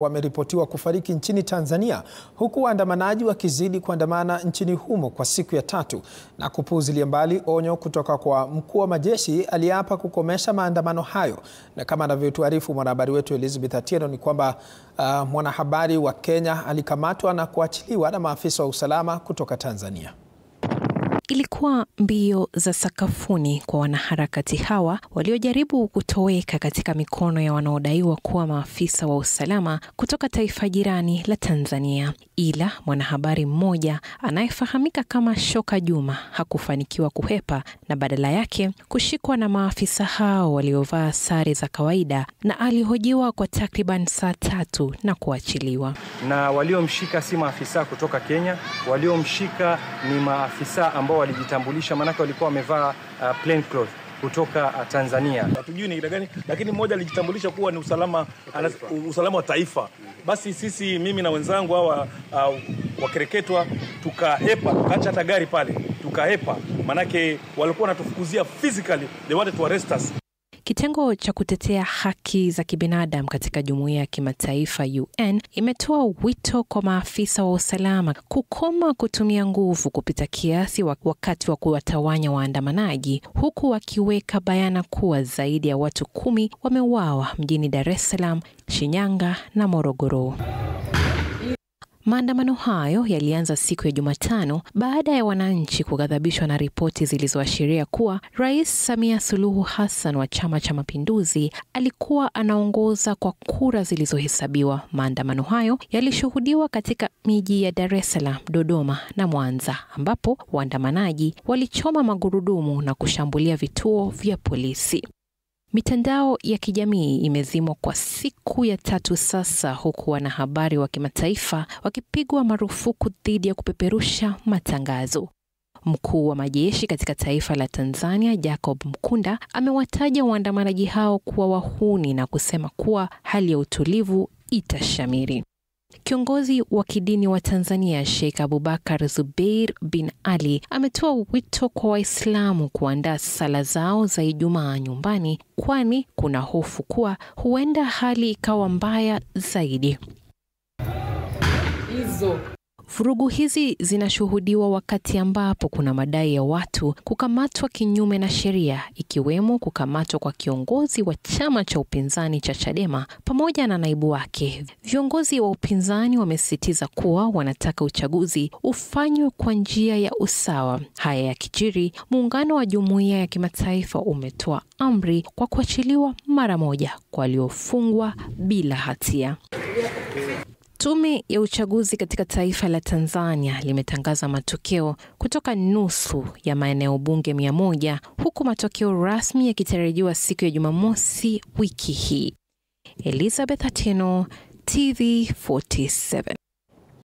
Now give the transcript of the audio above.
wameripotiwa kufariki nchini Tanzania, huku waandamanaji wakizidi kuandamana nchini humo kwa siku ya tatu na kupuuzilia mbali onyo kutoka kwa mkuu wa majeshi aliyeapa kukomesha maandamano hayo. Na kama anavyotuarifu mwanahabari wetu Elizabeth Atieno ni kwamba mwanahabari wa Kenya alikamatwa na kuachiliwa na maafisa wa usalama kutoka Tanzania. Ilikuwa mbio za sakafuni kwa wanaharakati hawa waliojaribu kutoweka katika mikono ya wanaodaiwa kuwa maafisa wa usalama kutoka taifa jirani la Tanzania. Ila mwanahabari mmoja anayefahamika kama Shoka Juma hakufanikiwa kuhepa na badala yake kushikwa na maafisa hao waliovaa sare za kawaida na alihojiwa kwa takriban saa 3 na kuachiliwa. Na waliomshika si maafisa kutoka Kenya, waliomshika ni maafisa ambao walijitambulisha, manake walikuwa wamevaa plain clothes kutoka Tanzania. Hatujui ni ile gani, lakini mmoja alijitambulisha kuwa ni usalama wa taifa. Basi sisi, mimi na wenzangu hawa wakereketwa, tukahepa, tukaacha hata gari pale, tukahepa, manake walikuwa wanatufukuzia physically, they wanted to arrest us. Kitengo cha kutetea haki za kibinadamu katika jumuiya ya kimataifa UN imetoa wito kwa maafisa wa usalama kukoma kutumia nguvu kupita kiasi wakati wa kuwatawanya waandamanaji, huku wakiweka bayana kuwa zaidi ya watu 10 wameuawa mjini Dar es Salaam, Shinyanga na Morogoro. Maandamano hayo yalianza siku ya Jumatano baada ya wananchi kughadhabishwa na ripoti zilizoashiria kuwa Rais Samia Suluhu Hassan wa Chama cha Mapinduzi alikuwa anaongoza kwa kura zilizohesabiwa. Maandamano hayo yalishuhudiwa katika miji ya Dar es Salaam, Dodoma na Mwanza, ambapo waandamanaji walichoma magurudumu na kushambulia vituo vya polisi. Mitandao ya kijamii imezimwa kwa siku ya 3 sasa, huku wanahabari wa kimataifa wakipigwa marufuku dhidi ya kupeperusha matangazo. Mkuu wa majeshi katika taifa la Tanzania, Jacob Mkunda, amewataja waandamanaji hao kuwa wahuni na kusema kuwa hali ya utulivu itashamiri. Kiongozi wa kidini wa Tanzania, Sheikh Abubakar Zubeir bin Ali, ametoa wito kwa Waislamu kuandaa sala zao za Ijumaa nyumbani, kwani kuna hofu kuwa huenda hali ikawa mbaya zaidi. Vurugu hizi zinashuhudiwa wakati ambapo kuna madai ya watu kukamatwa kinyume na sheria, ikiwemo kukamatwa kwa kiongozi wa chama cha upinzani cha Chadema pamoja na naibu wake. Viongozi wa upinzani wamesisitiza kuwa wanataka uchaguzi ufanywe kwa njia ya usawa. Haya yakijiri, muungano wa jumuiya ya kimataifa umetoa amri kwa kuachiliwa mara moja kwa waliofungwa bila hatia. Tume ya uchaguzi katika taifa la Tanzania limetangaza matokeo kutoka nusu ya maeneo bunge 100, huku matokeo rasmi yakitarajiwa siku ya Jumamosi wiki hii. Elizabeth Atieno, TV 47.